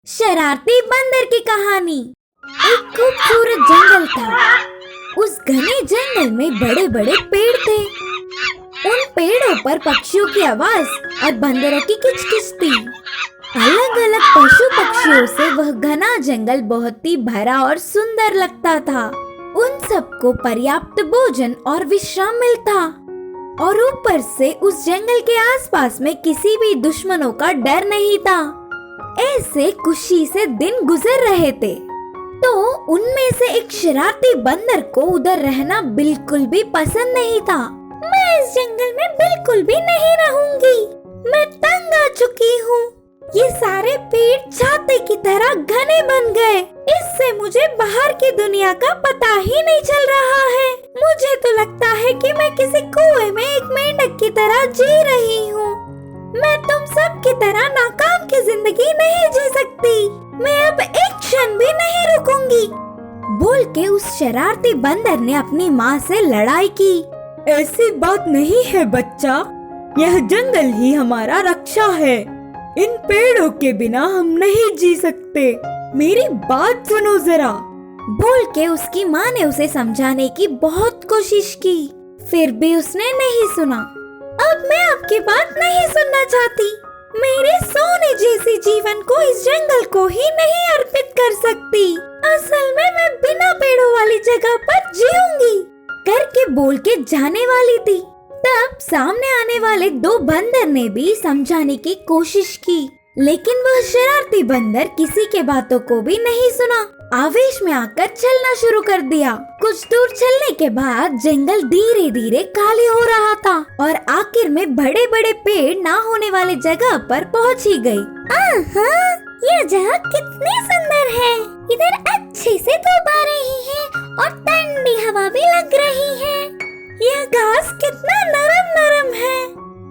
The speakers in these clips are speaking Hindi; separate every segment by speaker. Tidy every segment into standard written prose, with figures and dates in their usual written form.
Speaker 1: शरारती बंदर की कहानी। एक खूबसूरत जंगल था। उस घने जंगल में बड़े बड़े पेड़ थे। उन पेड़ों पर पक्षियों की आवाज और बंदरों की किचकिच थी। अलग अलग पशु पक्षियों से वह घना जंगल बहुत ही भरा और सुंदर लगता था। उन सबको पर्याप्त भोजन और विश्राम मिलता और ऊपर से उस जंगल के आसपास में किसी भी दुश्मनों का डर नहीं था। ऐसे खुशी से दिन गुजर रहे थे तो उनमें से एक शरारती बंदर को उधर रहना बिल्कुल भी पसंद नहीं था। मैं इस जंगल में बिल्कुल भी नहीं रहूंगी। मैं तंग आ चुकी हूँ। ये सारे पेड़ छाते की तरह घने बन गए। इससे मुझे बाहर की दुनिया का पता ही नहीं चल रहा है। मुझे तो लगता है कि मैं किसी कुएं में एक मेंढक की तरह जी रही हूँ। मैं तुम सब की तरह नाकाम की जिंदगी नहीं जी सकती। मैं अब एक क्षण भी नहीं रुकूंगी। बोल के उस शरारती बंदर ने अपनी माँ से लड़ाई की।
Speaker 2: ऐसी बात नहीं है बच्चा, यह जंगल ही हमारा रक्षा है। इन पेड़ों के बिना हम नहीं जी सकते। मेरी बात सुनो जरा।
Speaker 1: बोल के उसकी माँ ने उसे समझाने की बहुत कोशिश की, फिर भी उसने नहीं सुना। अब मैं आपकी बात नहीं सुनना चाहती। मेरे सोने जैसी जीवन को इस जंगल को ही नहीं अर्पित कर सकती। असल में मैं बिना पेड़ों वाली जगह पर जीऊंगी करके बोल के जाने वाली थी। तब सामने आने वाले दो बंदर ने भी समझाने की कोशिश की, लेकिन वह शरारती बंदर किसी के बातों को भी नहीं सुना। आवेश में आकर चलना शुरू कर दिया। कुछ दूर चलने के बाद जंगल धीरे धीरे खाली हो रहा था और आखिर में बड़े बड़े पेड़ ना होने वाले जगह पर पहुंच ही गई। यह जगह कितनी सुंदर है। इधर अच्छे से धूप आ रही है और ठंडी हवा भी लग रही है। यह घास कितना नरम नरम है।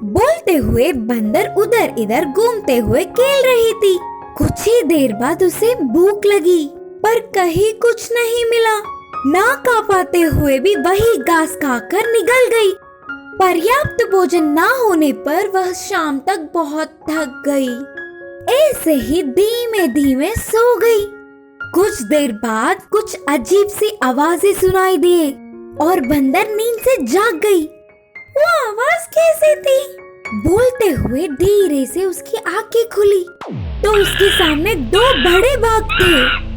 Speaker 1: बोलते हुए बंदर उधर इधर घूमते हुए खेल रही थी। कुछ ही देर बाद उसे भूख लगी, पर कहीं कुछ नहीं मिला। ना खा पाते हुए भी वही घास खाकर निगल गई। पर्याप्त भोजन ना होने पर वह शाम तक बहुत थक गई। ऐसे ही धीमे धीमे सो गई। कुछ देर बाद कुछ अजीब सी आवाजें सुनाई दिए और बंदर नींद से जाग गई। वो आवाज कैसी थी? बोलते हुए धीरे से उसकी आंखें खुली तो उसके सामने दो बड़े बाघ थे।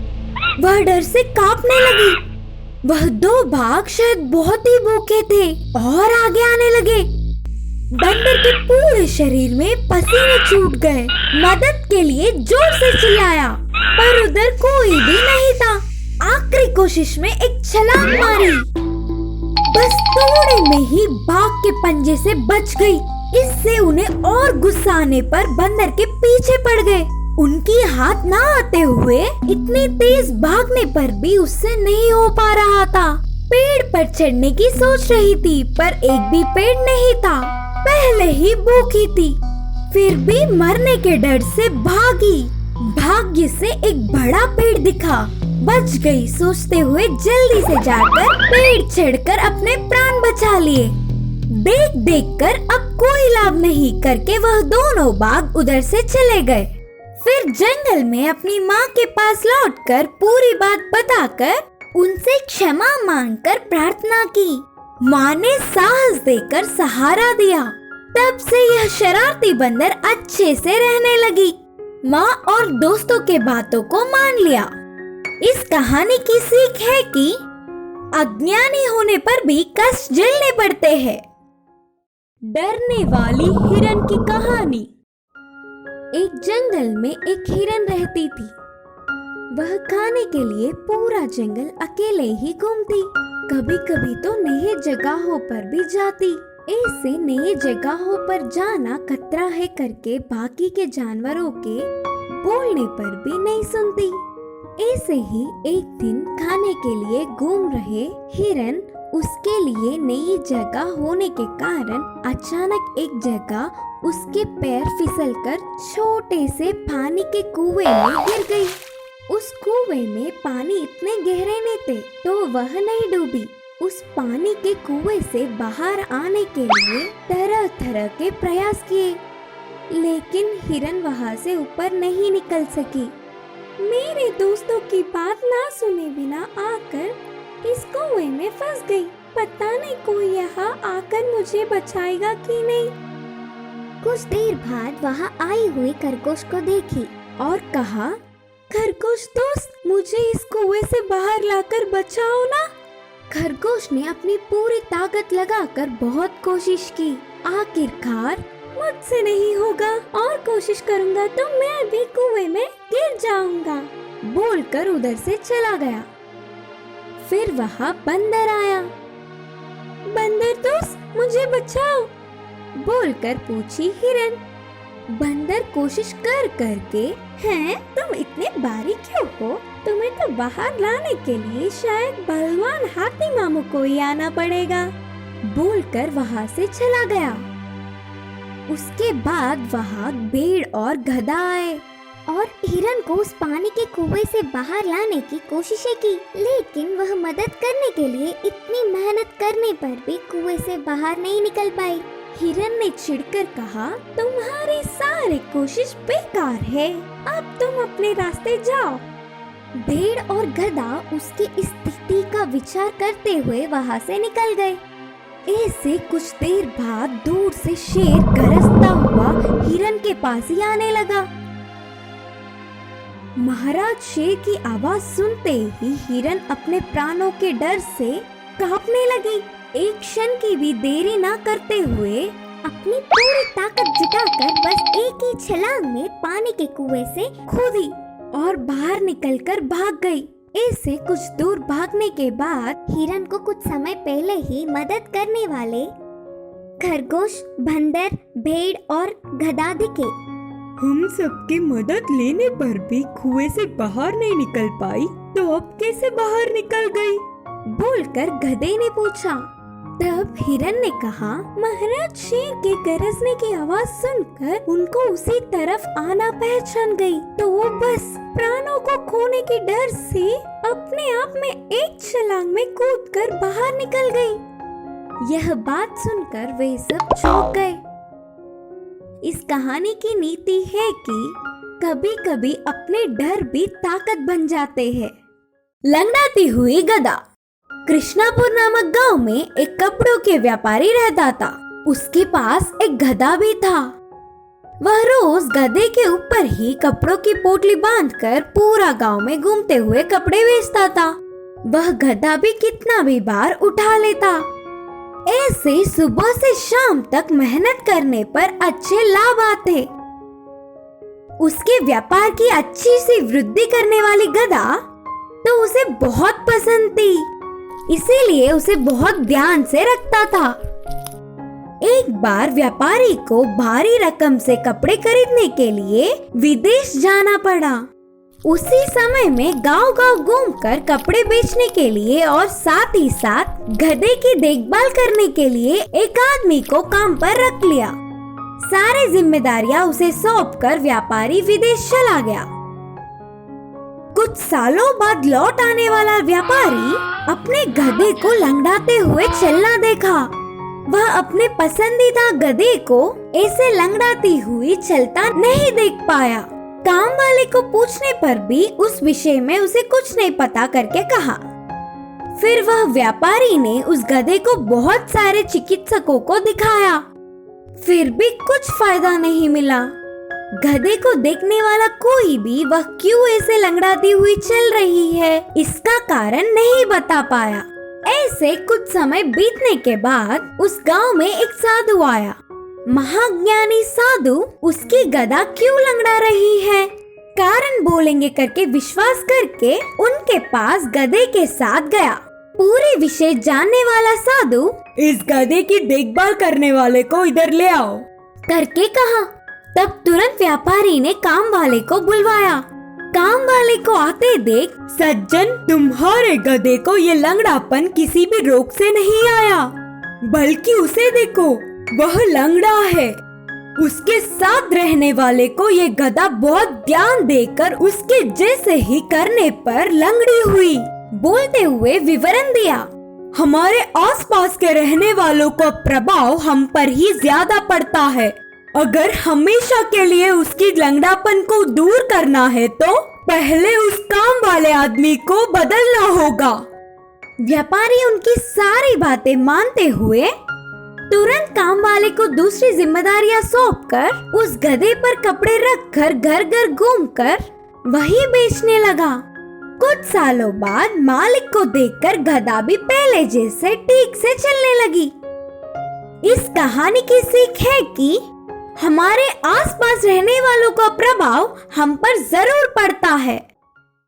Speaker 1: वह डर से कांपने लगी। वह दो बाघ शायद बहुत ही भूखे थे और आगे आने लगे। बंदर के पूरे शरीर में पसीने छूट गए। मदद के लिए जोर से चिल्लाया, पर उधर कोई भी नहीं था। आखिरी कोशिश में एक छलांग मारी, बस थोड़े में ही बाघ के पंजे से बच गई। इससे उन्हें और गुस्सा आने पर बंदर के पीछे पड़ गए। उनकी हाथ ना आते हुए इतनी तेज भागने पर भी उससे नहीं हो पा रहा था। पेड़ पर चढ़ने की सोच रही थी, पर एक भी पेड़ नहीं था। पहले ही भूखी थी, फिर भी मरने के डर से भागी। भाग्य से एक बड़ा पेड़ दिखा। बच गई सोचते हुए जल्दी से जाकर पेड़ चढ़कर अपने प्राण बचा लिए। देख देख कर अब कोई लाभ नहीं करके वह दोनों बाघ उधर से चले गए। फिर जंगल में अपनी माँ के पास लौटकर पूरी बात बताकर उनसे क्षमा मांगकर प्रार्थना की। माँ ने साहस देकर सहारा दिया। तब से यह शरारती बंदर अच्छे से रहने लगी। माँ और दोस्तों के बातों को मान लिया। इस कहानी की सीख है कि अज्ञानी होने पर भी कष्ट झेलने पड़ते हैं।
Speaker 2: डरने वाली हिरन की कहानी।
Speaker 1: एक जंगल में एक हिरन रहती थी। वह खाने के लिए पूरा जंगल अकेले ही घूमती। कभी कभी तो नई जगहों पर भी जाती। ऐसे नई जगहों पर जाना खतरा है करके बाकी के जानवरों के बोलने पर भी नहीं सुनती। ऐसे ही एक दिन खाने के लिए घूम रहे हिरन उसके लिए नई जगह होने के कारण अचानक एक जगह उसके पैर फिसलकर छोटे से पानी के कुएं में गिर गई। उस कुएं में पानी इतने गहरे में थे तो वह नहीं डूबी। उस पानी के कुएं से बाहर आने के लिए तरह तरह के प्रयास किए, लेकिन हिरन वहां से ऊपर नहीं निकल सकी। मेरे दोस्तों की बात ना सुने बिना आकर इस कुएं में फंस गई। पता नहीं कोई यहाँ आकर मुझे बचाएगा कि नहीं।
Speaker 3: कुछ देर बाद वहाँ आई हुई खरगोश को देखी
Speaker 1: और कहा, खरगोश दोस्त, मुझे इस कुएं से बाहर लाकर बचाओ ना। खरगोश ने अपनी पूरी ताकत लगाकर बहुत कोशिश की। आखिरकार मुझसे नहीं होगा, और कोशिश करूंगा तो मैं भी कुएं में गिर जाऊंगा, बोलकर उधर से चला गया। फिर वहाँ बंदर आया। बंदर दोस्त, मुझे बचाओ, बोलकर पूछी हिरन। बंदर कोशिश कर करके, हैं तुम इतने बारीक क्यों हो? तुम्हें तो बाहर लाने के लिए शायद बलवान हाथी मामू को ही आना पड़ेगा, बोलकर वहाँ से चला गया। उसके बाद वहाँ भेड़ और गधा आए
Speaker 3: और हिरन को उस पानी के कुएं से बाहर लाने की कोशिशें की, लेकिन वह मदद करने के लिए इतनी मेहनत करने पर भी कुएं से बाहर नहीं निकल पाई।
Speaker 1: हिरन ने चिढ़कर कहा, तुम्हारी सारी कोशिश बेकार है, अब तुम अपने रास्ते जाओ।
Speaker 3: भेड़ और गधा उसकी स्थिति का विचार करते हुए वहाँ से निकल गए।
Speaker 1: ऐसे कुछ देर बाद दूर से शेर गरजता हुआ हिरन के पास ही आने लगा। महाराज शेर की आवाज सुनते ही हिरन अपने प्राणों के डर से कांपने लगी। एक क्षण की भी देरी न करते हुए
Speaker 3: अपनी पूरी ताकत जुटाकर बस एक ही छलांग में पानी के कुएं से
Speaker 1: कूदी और बाहर निकलकर भाग गई। ऐसे कुछ दूर भागने के बाद
Speaker 3: हिरन को कुछ समय पहले ही मदद करने वाले खरगोश, बंदर, भेड़ और गधा दिखे।
Speaker 2: हम सबकी मदद लेने पर भी कुएं से बाहर नहीं निकल पाई, तो अब कैसे बाहर निकल गई?
Speaker 1: बोलकर गधे ने पूछा। तब हिरन ने कहा, महाराज शेर के गरजने की आवाज सुनकर उनको उसी तरफ आना पहचान गई, तो वो बस प्राणों को खोने के डर से अपने आप में एक छलांग में कूदकर बाहर निकल गई। यह बात सुनकर वे सब चौंक गए। इस कहानी की नीति है कि कभी-कभी अपने डर भी ताकत बन जाते हैं। लंगड़ाती हुई गधा। कृष्णापुर नामक गांव में एक कपड़ों के व्यापारी रहता था। उसके पास एक गधा भी था। वह रोज गधे के ऊपर ही कपड़ों की पोटली बांधकर पूरा गांव में घूमते हुए कपड़े बेचता था। वह गधा भी कितना भी बार उठा लेता। ऐसे सुबह से शाम तक मेहनत करने पर अच्छे लाभ आते। उसके व्यापार की अच्छी सी वृद्धि करने वाली गधा तो उसे बहुत पसंद थी, इसीलिए उसे बहुत ध्यान से रखता था। एक बार व्यापारी को भारी रकम से कपड़े खरीदने के लिए विदेश जाना पड़ा। उसी समय में गांव-गांव घूमकर कपड़े बेचने के लिए और साथ ही साथ गधे की देखभाल करने के लिए एक आदमी को काम पर रख लिया। सारी जिम्मेदारियां उसे सौंपकर व्यापारी विदेश चला गया। कुछ सालों बाद लौट आने वाला व्यापारी अपने गधे को लंगड़ाते हुए चलना देखा। वह अपने पसंदीदा गधे को ऐसे लंगड़ाती हुई चलता नहीं देख पाया। काम वाले को पूछने पर भी उस विषय में उसे कुछ नहीं पता करके कहा। फिर वह व्यापारी ने उस गधे को बहुत सारे चिकित्सकों को दिखाया, फिर भी कुछ फायदा नहीं मिला। गधे को देखने वाला कोई भी वह क्यों ऐसे लंगड़ाती हुई चल रही है इसका कारण नहीं बता पाया। ऐसे कुछ समय बीतने के बाद उस गांव में एक साधु आया। महाज्ञानी साधु उसकी गधा क्यों लंगड़ा रही है कारण बोलेंगे करके विश्वास करके उनके पास गधे के साथ गया। पूरे विषय जानने वाला साधु
Speaker 2: इस गधे की देखभाल करने वाले को इधर ले आओ
Speaker 1: करके कहा। तब तुरंत व्यापारी ने काम वाले को बुलवाया। काम वाले को आते देख,
Speaker 2: सज्जन, तुम्हारे गधे को ये लंगड़ापन किसी भी रोग से नहीं आया, बल्कि उसे देखो, वह लंगड़ा है। उसके साथ रहने वाले को ये गधा बहुत ध्यान देकर उसके जैसे ही करने पर लंगड़ी हुई, बोलते हुए विवरण दिया। हमारे आसपास के रहने वालों का प्रभाव हम पर ही ज्यादा पड़ता है। अगर हमेशा के लिए उसकी लंगड़ापन को दूर करना है तो पहले उस काम वाले आदमी को बदलना होगा।
Speaker 1: व्यापारी उनकी सारी बातें मानते हुए तुरंत काम वाले को दूसरी जिम्मेदारियां सौंपकर उस गधे पर कपड़े रखकर घर घर घूमकर वही बेचने लगा। कुछ सालों बाद मालिक को देखकर गधा भी पहले जैसे ठीक से चलने लगी। इस कहानी की सीख है कि हमारे आसपास रहने वालों का प्रभाव हम पर जरूर पड़ता है।